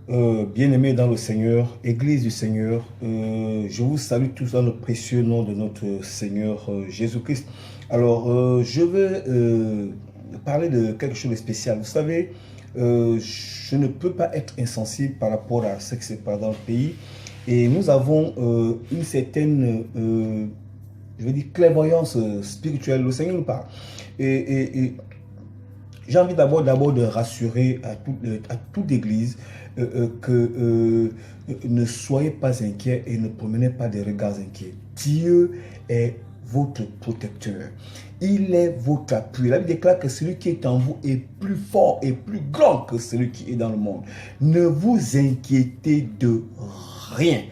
Bien-aimés dans le Seigneur, Église du Seigneur, je vous salue tous dans le précieux nom de notre Seigneur Jésus-Christ. Alors, je vais parler de quelque chose de spécial. Vous savez, je ne peux pas être insensible par rapport à ce qui se passe dans le pays. Et nous avons une certaine, je veux dire, clairvoyance spirituelle. Le Seigneur nous parle. Et j'ai envie d'abord de rassurer à toute église que ne soyez pas inquiets et ne promenez pas des regards inquiets. Dieu est votre protecteur. Il est votre appui. La Bible déclare que celui qui est en vous est plus fort et plus grand que celui qui est dans le monde. Ne vous inquiétez de rien.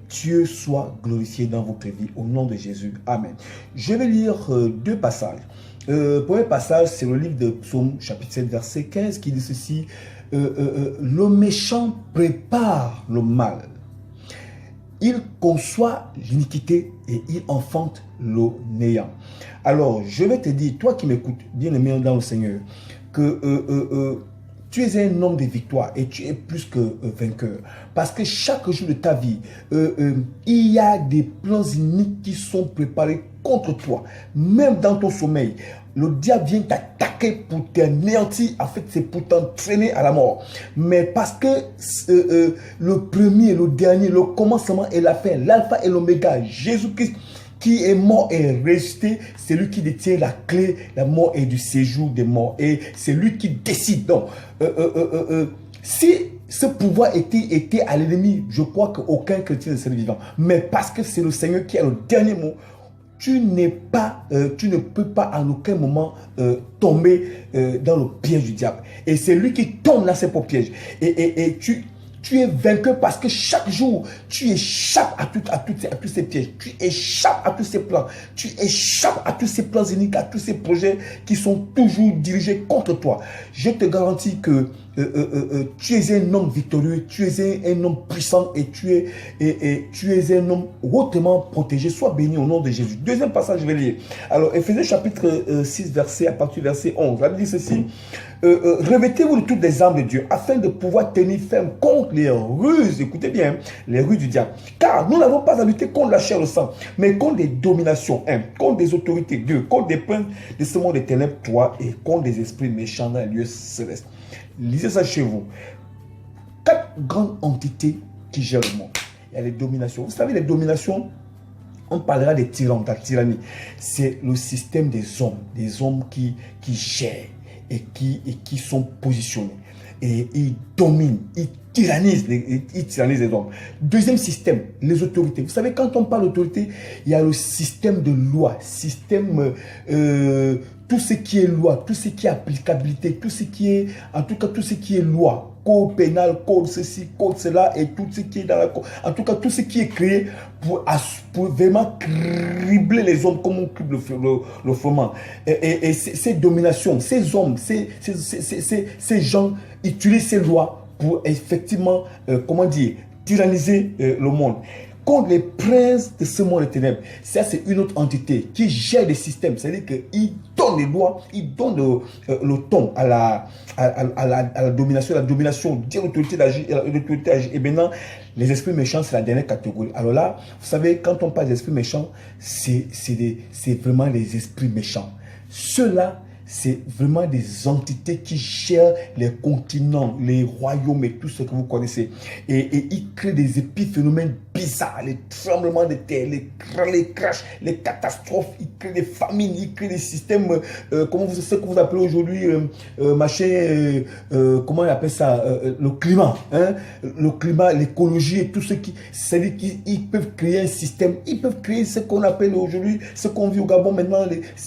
Dieu soit glorifié dans votre vie au nom de Jésus. Amen. Je vais lire deux passages. Premier passage, c'est le livre de Psaume, chapitre 7, verset 15, qui dit ceci. Le méchant prépare le mal. Il conçoit l'iniquité et il enfante le néant. Alors, je vais te dire, toi qui m'écoutes, bien-aimé dans le Seigneur, que tu es un homme de victoire et tu es plus que vainqueur. Parce que chaque jour de ta vie, il y a des plans iniques qui sont préparés contre toi. Même dans ton sommeil, le diable vient t'attaquer pour t'anéantir. En fait, c'est pour t'entraîner à la mort. Mais parce que le premier, le dernier, le commencement et la fin, l'alpha et l'oméga, Jésus-Christ, qui est mort et resté, c'est lui qui détient la clé, la mort et du séjour des morts. Et c'est lui qui décide. Donc, si ce pouvoir était à l'ennemi, je crois qu'aucun chrétien ne serait vivant. Mais parce que c'est le Seigneur qui a le dernier mot, tu ne peux pas en aucun moment tomber dans le piège du diable. Et c'est lui qui tombe dans ses propres pièges. Et tu es vainqueur parce que chaque jour, tu échappes à tous ces pièges. Tu échappes à tous ces plans. Tu échappes à tous ces plans iniques, à tous ces projets qui sont toujours dirigés contre toi. Je te garantis que tu es un homme victorieux, tu es un homme puissant et tu es un homme hautement protégé. Sois béni au nom de Jésus. Deuxième passage, je vais lire. Alors, Éphésiens chapitre 6, à partir du verset 11. La Bible dit ceci. Revêtez-vous de toutes les armes de Dieu afin de pouvoir tenir ferme contre les ruses, écoutez bien, les ruses du diable. Car nous n'avons pas à lutter contre la chair et le sang, mais contre des dominations, contre des autorités, Dieu, contre des princes de ce monde des ténèbres, toi, et contre des esprits méchants dans les lieux célestes. Lisez ça chez vous. 4 grandes entités qui gèrent le monde. Il y a les dominations. Vous savez, les dominations, on parlera des tyrans, de la tyrannie. C'est le système des hommes qui gèrent et qui sont positionnés. Et ils dominent, ils tyrannisent les hommes. Deuxième système, les autorités. Vous savez, quand on parle d'autorité, il y a le système de loi, tout ce qui est loi, tout ce qui est applicabilité, tout ce qui est, en tout cas, tout ce qui est loi, code pénal, code ceci, code cela, et tout ce qui est dans la... En tout cas, tout ce qui est créé pour vraiment cribler les hommes comme on crible le froment. Et ces dominations, ces hommes, ces gens utilisent ces lois pour effectivement, tyranniser le monde. Contre les princes de ce monde des ténèbres. Ça, c'est une autre entité qui gère des systèmes. C'est-à-dire qu'ils donnent les lois, ils donnent le ton à la domination. La domination dit l'autorité d'agir, l'autorité agir. Et maintenant, les esprits méchants, c'est la dernière catégorie. Alors là, vous savez, quand on parle d'esprits méchants, c'est vraiment les esprits méchants. Ceux-là, c'est vraiment des entités qui gèrent les continents, les royaumes et tout ce que vous connaissez. Et ils créent des épiphénomènes bizarres, les tremblements de terre, les crashs, les catastrophes, ils créent des famines, ils créent des systèmes, ce que vous appelez aujourd'hui, comment on appelle ça, le climat, le climat, l'écologie et tout ce qui, c'est-à-dire qu'ils peuvent créer un système, ils peuvent créer ce qu'on appelle aujourd'hui, ce qu'on vit au Gabon maintenant,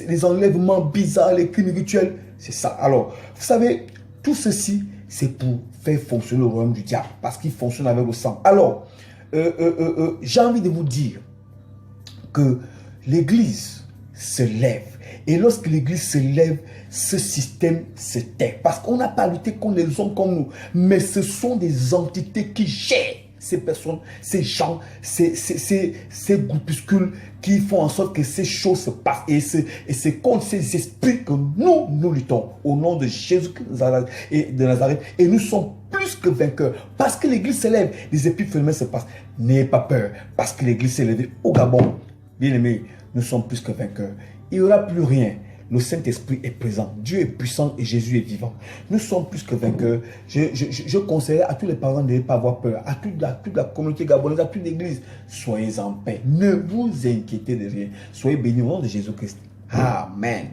les enlèvements bizarres, les crimes rituels, c'est ça. Alors, vous savez, tout ceci, c'est pour faire fonctionner le royaume du diable, parce qu'il fonctionne avec le sang. Alors, j'ai envie de vous dire que l'Église se lève. Et lorsque l'Église se lève, ce système se tait. Parce qu'on n'a pas lutté contre les hommes comme nous, mais ce sont des entités qui gèrent ces personnes, ces gens, ces groupuscules qui font en sorte que ces choses se passent. Et c'est contre ces esprits que nous luttons au nom de Jésus de Nazareth. Et nous sommes plus que vainqueurs. Parce que l'église s'élève, les épiphénomènes se passent. N'ayez pas peur. Parce que l'église s'est élevée au Gabon. Bien aimés, nous sommes plus que vainqueurs. Il n'y aura plus rien. Le Saint-Esprit est présent. Dieu est puissant et Jésus est vivant. Nous sommes plus que vainqueurs. Je conseille à tous les parents de ne pas avoir peur. À toute la communauté gabonaise, à toute l'église. Soyez en paix. Ne vous inquiétez de rien. Soyez bénis au nom de Jésus-Christ. Amen.